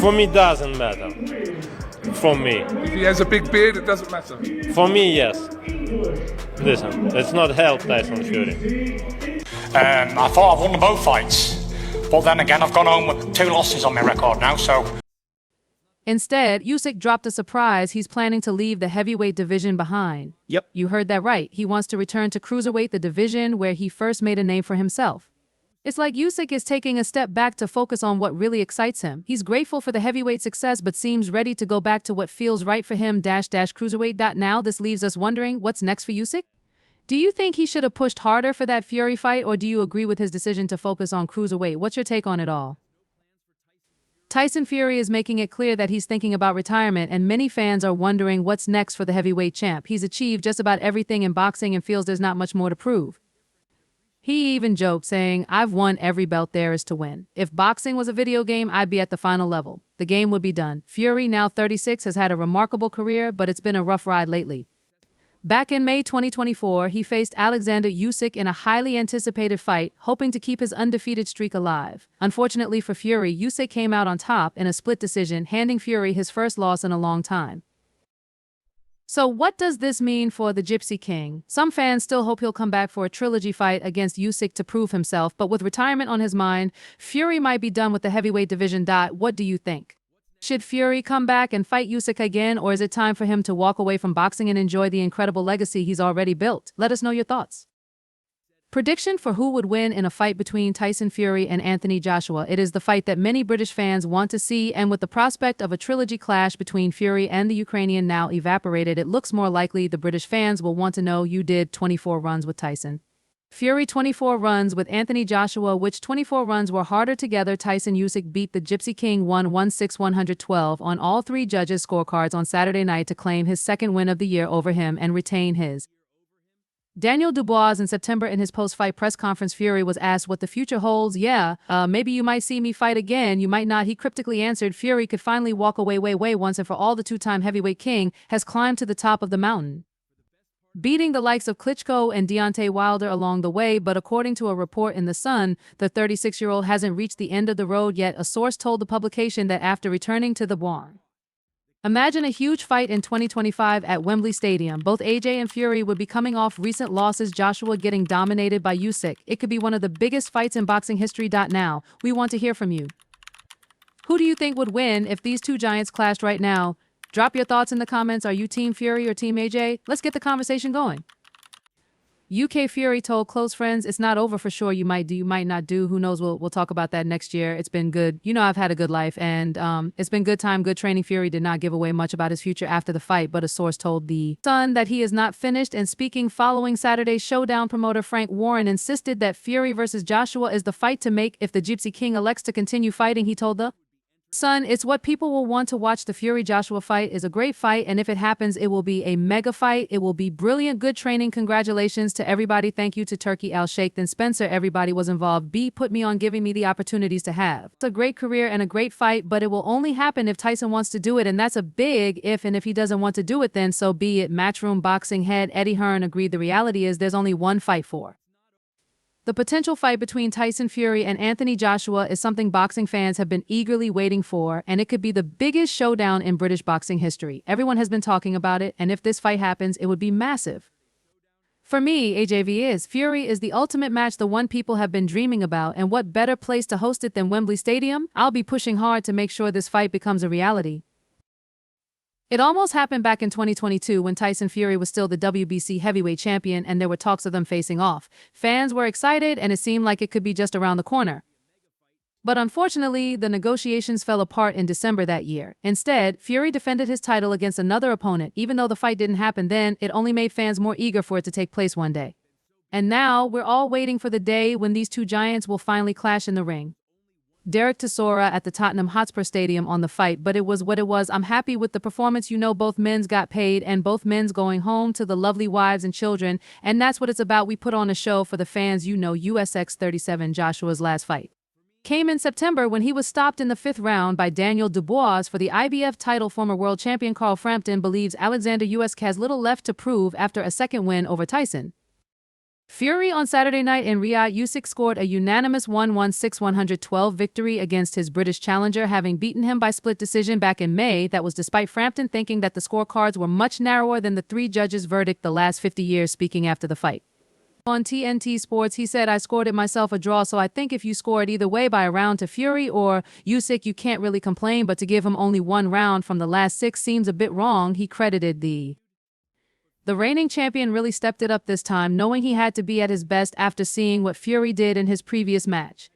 For me, doesn't matter. For me. If he has a big beard, it doesn't matter. For me, yes. Listen, it's not help Tyson Fury. I thought I won both fights, but then again, I've gone home with 2 losses on my record now, so... Instead, Usyk dropped a surprise. He's planning to leave the heavyweight division behind. Yep. You heard that right. He wants to return to cruiserweight, the division where he first made a name for himself. It's like Usyk is taking a step back to focus on what really excites him. He's grateful for the heavyweight success, but seems ready to go back to what feels right for him, --cruiserweight. Now this leaves us wondering, what's next for Usyk? Do you think he should have pushed harder for that Fury fight, or do you agree with his decision to focus on cruiserweight? What's your take on it all? Tyson Fury is making it clear that he's thinking about retirement, and many fans are wondering what's next for the heavyweight champ. He's achieved just about everything in boxing and feels there's not much more to prove. He even joked, saying, "I've won every belt there is to win. If boxing was a video game, I'd be at the final level. The game would be done." Fury, now 36, has had a remarkable career, but it's been a rough ride lately. Back in May 2024, he faced Oleksandr Usyk in a highly anticipated fight, hoping to keep his undefeated streak alive. Unfortunately for Fury, Usyk came out on top in a split decision, handing Fury his first loss in a long time. So what does this mean for the Gypsy King? Some fans still hope he'll come back for a trilogy fight against Usyk to prove himself, but with retirement on his mind, Fury might be done with the heavyweight division. What do you think? Should Fury come back and fight Usyk again, or is it time for him to walk away from boxing and enjoy the incredible legacy he's already built? Let us know your thoughts. Prediction for who would win in a fight between Tyson Fury and Anthony Joshua. It is the fight that many British fans want to see, and with the prospect of a trilogy clash between Fury and the Ukrainian now evaporated, it looks more likely the British fans will want to know you did 24 runs with Tyson Fury, 24 runs with Anthony Joshua, which 24 runs were harder together. Tyson Usyk beat the Gypsy King 116-112 on all 3 judges' scorecards on Saturday night to claim his second win of the year over him and retain his. Daniel Dubois in September in his post-fight press conference, Fury was asked what the future holds. Maybe you might see me fight again, you might not. He cryptically answered Fury could finally walk away once and for all. The 2-time heavyweight king has climbed to the top of the mountain, beating the likes of Klitschko and Deontay Wilder along the way, but according to a report in The Sun, the 36-year-old hasn't reached the end of the road yet. A source told the publication that after returning to the barn, imagine a huge fight in 2025 at Wembley Stadium. Both AJ and Fury would be coming off recent losses, Joshua getting dominated by Usyk. It could be one of the biggest fights in boxing history. Now, we want to hear from you. Who do you think would win if these two giants clashed right now? Drop your thoughts in the comments. Are you Team Fury or Team AJ? Let's get the conversation going. UK Fury told close friends, "It's not over for sure. You might do, you might not do. Who knows? We'll talk about that next year. It's been good. You know, I've had a good life, and it's been good time, good training." Fury did not give away much about his future after the fight, but a source told The Sun that he is not finished. And speaking following Saturday's showdown, promoter Frank Warren insisted that Fury versus Joshua is the fight to make if the Gypsy King elects to continue fighting. He told The Sun, "It's what people will want to watch. The Fury-Joshua fight is a great fight, and if it happens, it will be a mega fight. It will be brilliant, good training. Congratulations to everybody. Thank you to Turkey Al Sheikh. Then Spencer, everybody was involved. B put me on, giving me the opportunities to have. It's a great career and a great fight, but it will only happen if Tyson wants to do it, and that's a big if, and if he doesn't want to do it, then so be it." Matchroom boxing head Eddie Hearn agreed. The reality is there's only one fight for. The potential fight between Tyson Fury and Anthony Joshua is something boxing fans have been eagerly waiting for, and it could be the biggest showdown in British boxing history. Everyone has been talking about it, and if this fight happens, it would be massive. For me, Fury is the ultimate match, the one people have been dreaming about, and what better place to host it than Wembley Stadium? I'll be pushing hard to make sure this fight becomes a reality. It almost happened back in 2022 when Tyson Fury was still the WBC heavyweight champion and there were talks of them facing off. Fans were excited and it seemed like it could be just around the corner. But unfortunately, the negotiations fell apart in December that year. Instead, Fury defended his title against another opponent. Even though the fight didn't happen then, it only made fans more eager for it to take place one day. And now, we're all waiting for the day when these two giants will finally clash in the ring. Derek Chisora at the Tottenham Hotspur Stadium on the fight, but it was what it was. I'm happy with the performance. You know, both men's got paid and both men's going home to the lovely wives and children, and that's what it's about. We put on a show for the fans. You know, USX 37 Joshua's last fight came in September when he was stopped in the 5th round by Daniel Dubois for the IBF title. Former world champion Carl Frampton believes Oleksandr Usyk has little left to prove after a second win over Tyson Fury on Saturday night in Riyadh, Usyk scored a unanimous 116-112 victory against his British challenger, having beaten him by split decision back in May. That was despite Frampton thinking that the scorecards were much narrower than the three judges' verdict the last 50 years, speaking after the fight. On TNT Sports, he said, "I scored it myself a draw, so I think if you score it either way by a round to Fury or Usyk, you can't really complain, but to give him only one round from the last 6 seems a bit wrong." He credited the reigning champion really stepped it up this time, knowing he had to be at his best after seeing what Fury did in his previous match.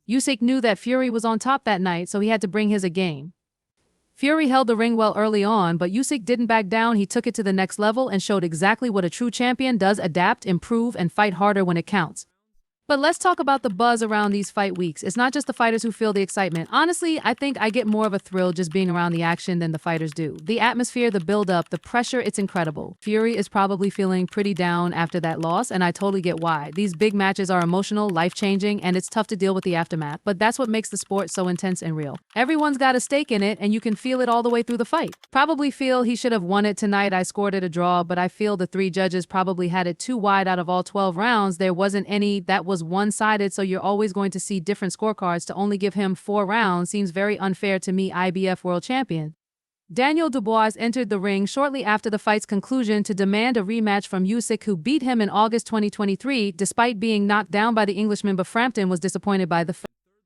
Usyk knew that Fury was on top that night, so he had to bring his A game. Fury held the ring well early on, but Usyk didn't back down. He took it to the next level and showed exactly what a true champion does: adapt, improve, and fight harder when it counts. But let's talk about the buzz around these fight weeks. It's not just the fighters who feel the excitement. Honestly, I think I get more of a thrill just being around the action than the fighters do. The atmosphere, the build-up, the pressure, it's incredible. Fury is probably feeling pretty down after that loss, and I totally get why. These big matches are emotional, life-changing, and it's tough to deal with the aftermath. But that's what makes the sport so intense and real. Everyone's got a stake in it, and you can feel it all the way through the fight. Probably feel he should have won it tonight. I scored it a draw, but I feel the 3 judges probably had it too wide. Out of all 12 rounds, there wasn't any that was one-sided, so you're always going to see different scorecards. To only give him 4 rounds seems very unfair to me. IBF world champion Daniel Dubois entered the ring shortly after the fight's conclusion to demand a rematch from Usyk, who beat him in August 2023 despite being knocked down by the Englishman, but Frampton was disappointed by the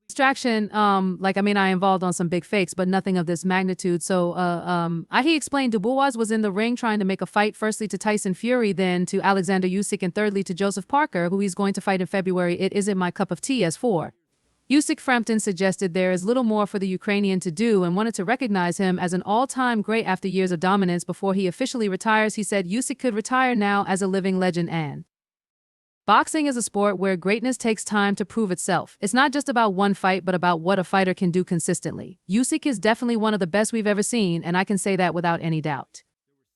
distraction. I involved on some big fakes, but nothing of this magnitude. So he explained Dubois was in the ring trying to make a fight, firstly to Tyson Fury, then to Oleksandr Usyk, and thirdly to Joseph Parker, who he's going to fight in February. It isn't my cup of tea. As for Usyk, Frampton suggested there is little more for the Ukrainian to do and wanted to recognize him as an all-time great after years of dominance before he officially retires. He said Usyk could retire now as a living legend, and boxing is a sport where greatness takes time to prove itself. It's not just about one fight, but about what a fighter can do consistently. Usyk is definitely one of the best we've ever seen, and I can say that without any doubt.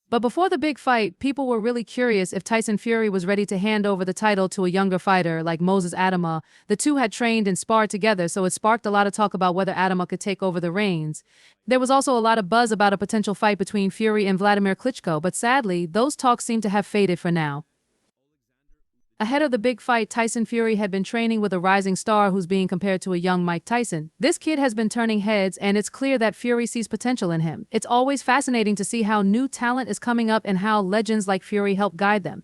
But before the big fight, people were really curious if Tyson Fury was ready to hand over the title to a younger fighter like Moses Adama. The two had trained and sparred together, so it sparked a lot of talk about whether Adama could take over the reins. There was also a lot of buzz about a potential fight between Fury and Vladimir Klitschko, but sadly, those talks seem to have faded for now. Ahead of the big fight, Tyson Fury had been training with a rising star who's being compared to a young Mike Tyson. This kid has been turning heads, and it's clear that Fury sees potential in him. It's always fascinating to see how new talent is coming up and how legends like Fury help guide them.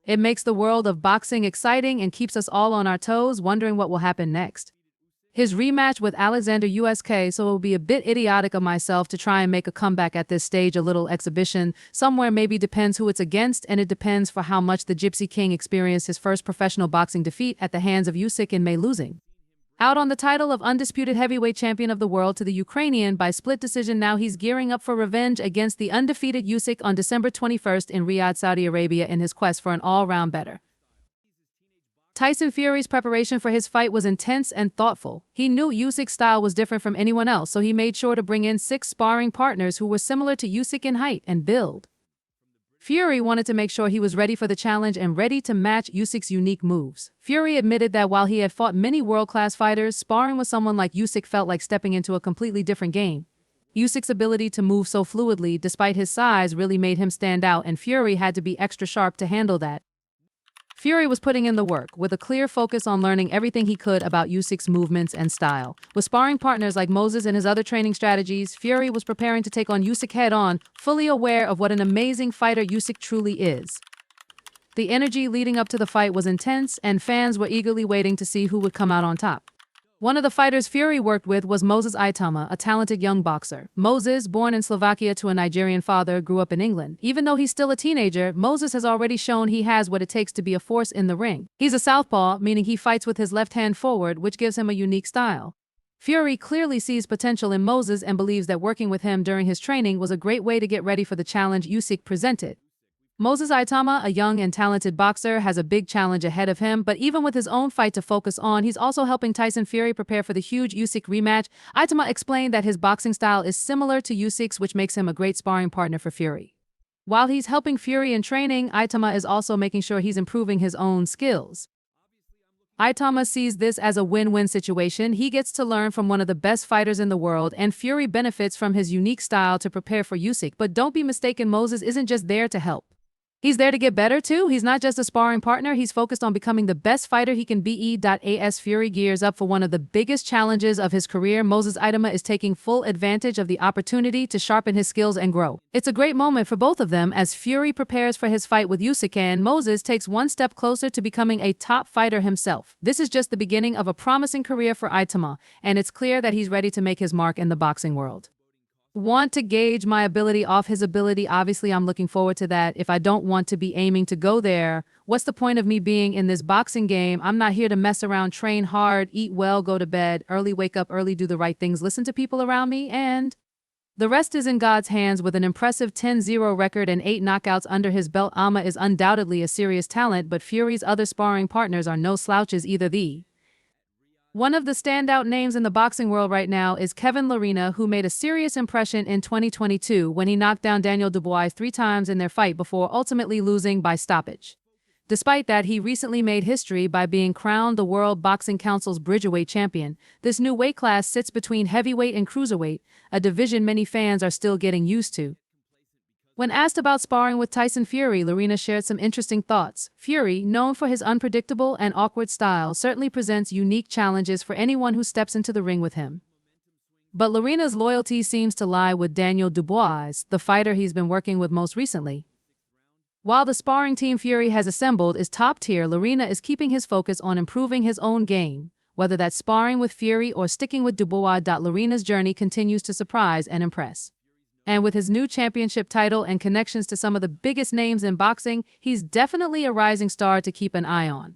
It makes the world of boxing exciting and keeps us all on our toes, wondering what will happen next. His rematch with Oleksandr Usyk, so it will be a bit idiotic of myself to try and make a comeback at this stage. A little exhibition somewhere maybe depends who it's against, and it depends for how much the Gypsy King experienced his first professional boxing defeat at the hands of Usyk in May, losing out on the title of undisputed heavyweight champion of the world to the Ukrainian by split decision. Now he's gearing up for revenge against the undefeated Usyk on December 21st in Riyadh, Saudi Arabia, in his quest for an all-round better. Tyson Fury's preparation for his fight was intense and thoughtful. He knew Usyk's style was different from anyone else, so he made sure to bring in 6 sparring partners who were similar to Usyk in height and build. Fury wanted to make sure he was ready for the challenge and ready to match Usyk's unique moves. Fury admitted that while he had fought many world-class fighters, sparring with someone like Usyk felt like stepping into a completely different game. Usyk's ability to move so fluidly, despite his size, really made him stand out, and Fury had to be extra sharp to handle that. Fury was putting in the work, with a clear focus on learning everything he could about Usyk's movements and style. With sparring partners like Moses and his other training strategies, Fury was preparing to take on Usyk head-on, fully aware of what an amazing fighter Usyk truly is. The energy leading up to the fight was intense, and fans were eagerly waiting to see who would come out on top. One of the fighters Fury worked with was Moses Adama, a talented young boxer. Moses, born in Slovakia to a Nigerian father, grew up in England. Even though he's still a teenager, Moses has already shown he has what it takes to be a force in the ring. He's a southpaw, meaning he fights with his left hand forward, which gives him a unique style. Fury clearly sees potential in Moses and believes that working with him during his training was a great way to get ready for the challenge Usyk presented. Moses Adama, a young and talented boxer, has a big challenge ahead of him, but even with his own fight to focus on, he's also helping Tyson Fury prepare for the huge Usyk rematch. Adama explained that his boxing style is similar to Usyk's, which makes him a great sparring partner for Fury. While he's helping Fury in training, Adama is also making sure he's improving his own skills. Adama sees this as a win-win situation. He gets to learn from one of the best fighters in the world, and Fury benefits from his unique style to prepare for Usyk. But don't be mistaken, Moses isn't just there to help. He's there to get better too. He's not just a sparring partner, he's focused on becoming the best fighter he can be. As Fury gears up for one of the biggest challenges of his career, Moses Idema is taking full advantage of the opportunity to sharpen his skills and grow. It's a great moment for both of them as Fury prepares for his fight with Usyk and Moses takes one step closer to becoming a top fighter himself. This is just the beginning of a promising career for Idema, and it's clear that he's ready to make his mark in the boxing world. Want to gauge my ability off his ability? Obviously, I'm looking forward to that. If I don't want to be aiming to go there, what's the point of me being in this boxing game? I'm not here to mess around, train hard, eat well, go to bed, early wake up early, do the right things, listen to people around me, and the rest is in God's hands. With an impressive 10-0 record and 8 knockouts under his belt, Ama is undoubtedly a serious talent, but Fury's other sparring partners are no slouches either. One of the standout names in the boxing world right now is Kevin Lerena, who made a serious impression in 2022 when he knocked down Daniel Dubois 3 times in their fight before ultimately losing by stoppage. Despite that, he recently made history by being crowned the World Boxing Council's Bridgerweight champion. This new weight class sits between heavyweight and cruiserweight, a division many fans are still getting used to. When asked about sparring with Tyson Fury, Lerena shared some interesting thoughts. Fury, known for his unpredictable and awkward style, certainly presents unique challenges for anyone who steps into the ring with him. But Lorena's loyalty seems to lie with Daniel Dubois, the fighter he's been working with most recently. While the sparring team Fury has assembled is top tier, Lerena is keeping his focus on improving his own game. Whether that's sparring with Fury or sticking with Dubois, Lorena's journey continues to surprise and impress. And with his new championship title and connections to some of the biggest names in boxing, he's definitely a rising star to keep an eye on.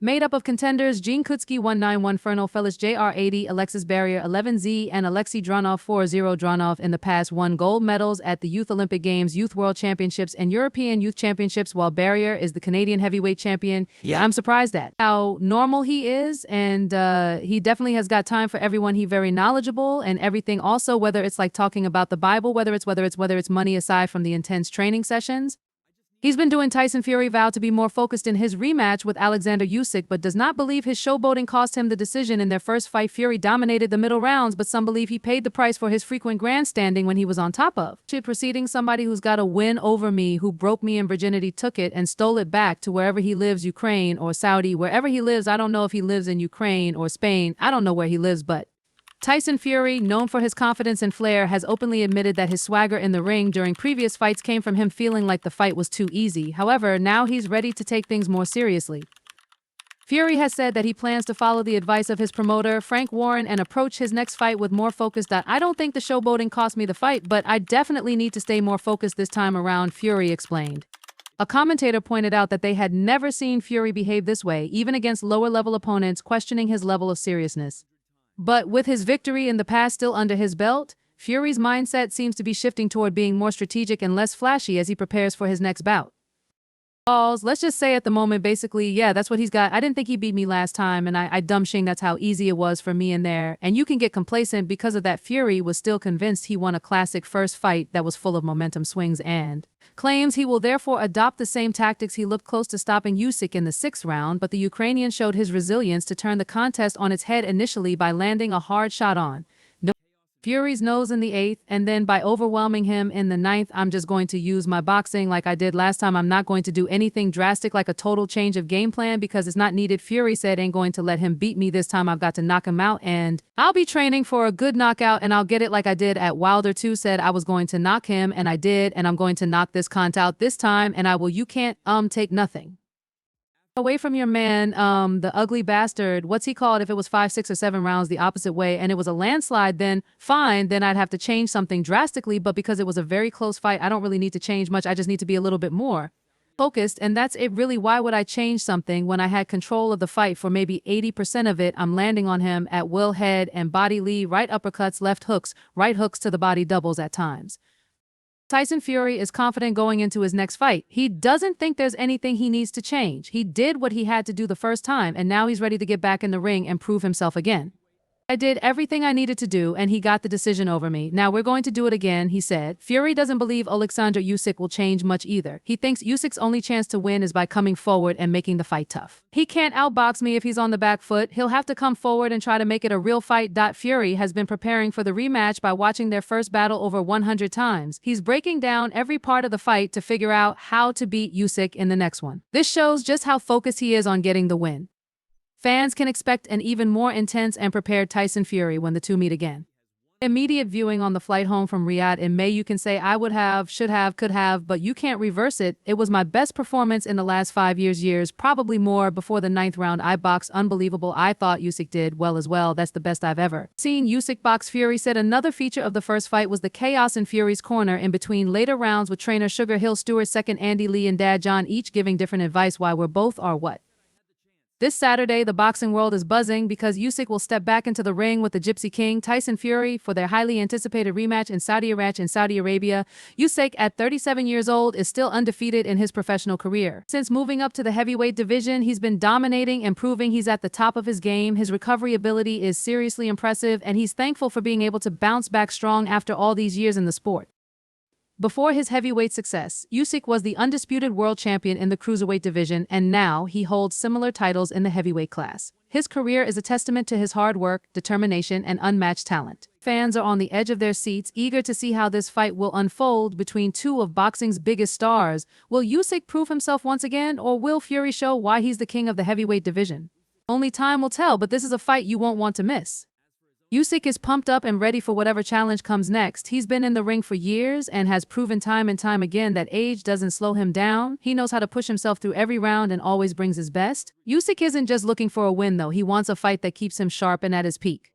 Made up of contenders Gene Kutsky 191, Fernal Felix Jr. 80, Alexis Barrier 11Z, and Alexei Dronov 40. Dronov in the past won gold medals at the Youth Olympic Games, Youth World Championships, and European Youth Championships, while Barrier is the Canadian heavyweight champion. Yeah, I'm surprised at how normal he is, and he definitely has got time for everyone. He's very knowledgeable and everything. Also, whether it's like talking about the Bible, whether it's money aside from the intense training sessions. He's been doing Tyson Fury vow to be more focused in his rematch with Oleksandr Usyk, but does not believe his showboating cost him the decision in their first fight. Fury dominated the middle rounds, but some believe he paid the price for his frequent grandstanding when he was on top of proceeding. Somebody who's got a win over me, who broke me in virginity, took it and stole it back to wherever he lives, Ukraine or Saudi, wherever he lives. I don't know if he lives in Ukraine or Spain. I don't know where he lives, but Tyson Fury, known for his confidence and flair, has openly admitted that his swagger in the ring during previous fights came from him feeling like the fight was too easy. However, now he's ready to take things more seriously. Fury has said that he plans to follow the advice of his promoter, Frank Warren, and approach his next fight with more focus. I don't think the showboating cost me the fight, but I definitely need to stay more focused this time around, Fury explained. A commentator pointed out that they had never seen Fury behave this way, even against lower-level opponents, questioning his level of seriousness. But with his victory in the past still under his belt, Fury's mindset seems to be shifting toward being more strategic and less flashy as he prepares for his next bout. Let's just say at the moment, basically, yeah, that's what he's got. I didn't think he beat me last time, and I dumb shing that's how easy it was for me in there. And you can get complacent because of that. Fury was still convinced he won a classic first fight that was full of momentum swings and claims he will therefore adopt the same tactics. He looked close to stopping Usyk in the 6th round, but the Ukrainian showed his resilience to turn the contest on its head initially by landing a hard shot on Fury's nose in the 8th, and then by overwhelming him in the 9th. I'm just going to use my boxing like I did last time. I'm not going to do anything drastic like a total change of game plan because it's not needed. Fury said ain't going to let him beat me this time. I've got to knock him out, and I'll be training for a good knockout, and I'll get it like I did at Wilder 2. Said I was going to knock him, and I did, and I'm going to knock this cunt out this time, and I will. You can't take nothing away from your man, the ugly bastard. What's he called? If it was 5, 6, or 7 rounds the opposite way and it was a landslide, then fine, then I'd have to change something drastically. But because it was a very close fight, I don't really need to change much. I just need to be a little bit more focused, and that's it really. Why would I change something when I had control of the fight for maybe 80% of it? I'm landing on him at will, head and body lead, right uppercuts, left hooks, right hooks to the body, doubles at times. Tyson Fury is confident going into his next fight. He doesn't think there's anything he needs to change. He did what he had to do the first time, and now he's ready to get back in the ring and prove himself again. I did everything I needed to do, and he got the decision over me. Now we're going to do it again, he said. Fury doesn't believe Oleksandr Usyk will change much either. He thinks Usyk's only chance to win is by coming forward and making the fight tough. He can't outbox me if he's on the back foot. He'll have to come forward and try to make it a real fight. Fury has been preparing for the rematch by watching their first battle over 100 times. He's breaking down every part of the fight to figure out how to beat Usyk in the next one. This shows just how focused he is on getting the win. Fans can expect an even more intense and prepared Tyson Fury when the two meet again. Immediate viewing on the flight home from Riyadh in May. You can say, I would have, should have, could have, but you can't reverse it. It was my best performance in the last 5 years, probably more. Before the 9th round, I boxed unbelievable. I thought Usyk did well as well. That's the best I've ever seen Usyk box. Fury said another feature of the first fight was the chaos in Fury's corner in between later rounds, with trainer Sugar Hill Stewart's second Andy Lee and Dad John each giving different advice why we're both are what. This Saturday, the boxing world is buzzing because Usyk will step back into the ring with the Gypsy King, Tyson Fury, for their highly anticipated rematch in Saudi Arabia. Usyk, at 37 years old, is still undefeated in his professional career. Since moving up to the heavyweight division, he's been dominating and proving he's at the top of his game. His recovery ability is seriously impressive, and he's thankful for being able to bounce back strong after all these years in the sport. Before his heavyweight success, Usyk was the undisputed world champion in the cruiserweight division, and now he holds similar titles in the heavyweight class. His career is a testament to his hard work, determination, and unmatched talent. Fans are on the edge of their seats, eager to see how this fight will unfold between two of boxing's biggest stars. Will Usyk prove himself once again, or will Fury show why he's the king of the heavyweight division? Only time will tell, but this is a fight you won't want to miss. Usyk is pumped up and ready for whatever challenge comes next. He's been in the ring for years and has proven time and time again that age doesn't slow him down. He knows how to push himself through every round and always brings his best. Usyk isn't just looking for a win, though. He wants a fight that keeps him sharp and at his peak.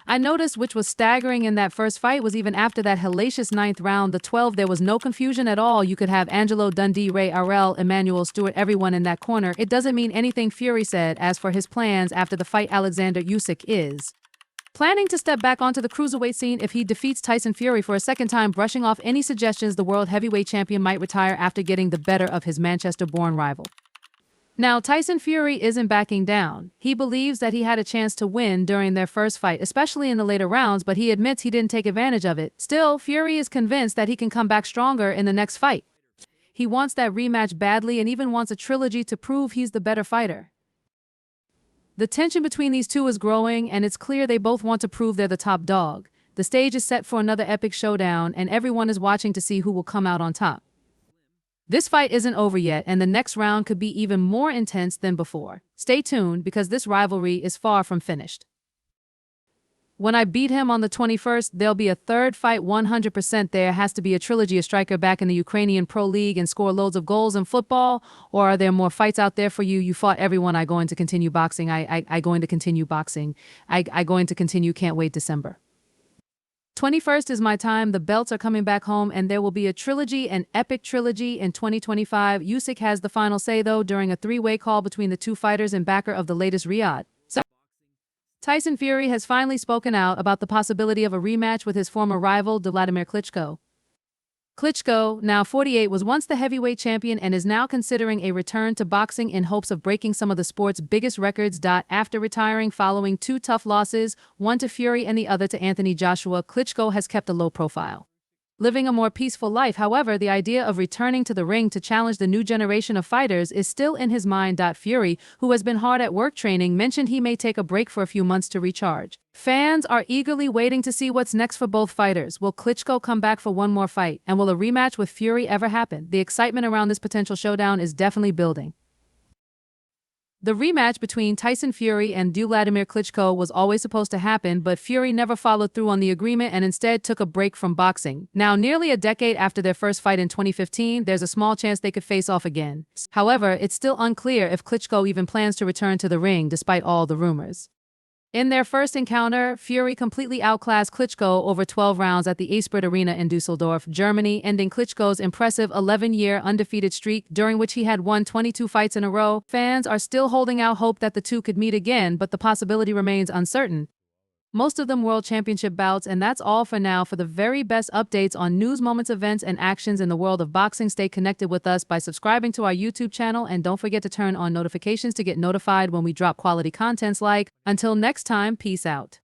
I noticed, which was staggering in that first fight, was even after that hellacious 9th round, the 12, there was no confusion at all. You could have Angelo Dundee, Ray Arrell, Emmanuel Stewart, everyone in that corner. It doesn't mean anything, Fury said. As for his plans after the fight, Oleksandr Usyk is planning to step back onto the cruiserweight scene if he defeats Tyson Fury for a second time, brushing off any suggestions the world heavyweight champion might retire after getting the better of his Manchester-born rival. Now, Tyson Fury isn't backing down. He believes that he had a chance to win during their first fight, especially in the later rounds, but he admits he didn't take advantage of it. Still, Fury is convinced that he can come back stronger in the next fight. He wants that rematch badly and even wants a trilogy to prove he's the better fighter. The tension between these two is growing, and it's clear they both want to prove they're the top dog. The stage is set for another epic showdown, and everyone is watching to see who will come out on top. This fight isn't over yet, and the next round could be even more intense than before. Stay tuned, because this rivalry is far from finished. When I beat him on the 21st, there'll be a third fight 100%. There has to be a trilogy, a striker back in the Ukrainian Pro League and score loads of goals in football, or are there more fights out there for you? You fought everyone. I going to continue boxing. I going to continue boxing. I going to continue. Can't wait December. 21st is my time. The belts are coming back home, and there will be a trilogy, an epic trilogy in 2025. Usyk has the final say, though, during a three-way call between the two fighters and backer of the latest Riyadh. Tyson Fury has finally spoken out about the possibility of a rematch with his former rival, Vladimir Klitschko. Klitschko, now 48, was once the heavyweight champion and is now considering a return to boxing in hopes of breaking some of the sport's biggest records. After retiring following two tough losses, one to Fury and the other to Anthony Joshua, Klitschko has kept a low profile, living a more peaceful life. However, the idea of returning to the ring to challenge the new generation of fighters is still in his mind. Fury, who has been hard at work training, mentioned he may take a break for a few months to recharge. Fans are eagerly waiting to see what's next for both fighters. Will Klitschko come back for one more fight? And will a rematch with Fury ever happen? The excitement around this potential showdown is definitely building. The rematch between Tyson Fury and Vladimir Klitschko was always supposed to happen, but Fury never followed through on the agreement and instead took a break from boxing. Now, nearly a decade after their first fight in 2015, there's a small chance they could face off again. However, it's still unclear if Klitschko even plans to return to the ring despite all the rumors. In their first encounter, Fury completely outclassed Klitschko over 12 rounds at the Eisbert Arena in Dusseldorf, Germany, ending Klitschko's impressive 11-year undefeated streak, during which he had won 22 fights in a row. Fans are still holding out hope that the two could meet again, but the possibility remains uncertain. most of them world championship bouts, and that's all for now. For the very best updates on news, moments, events, and actions in the world of boxing, stay connected with us by subscribing to our YouTube channel, and don't forget to turn on notifications to get notified when we drop quality contents. Until next time, peace out.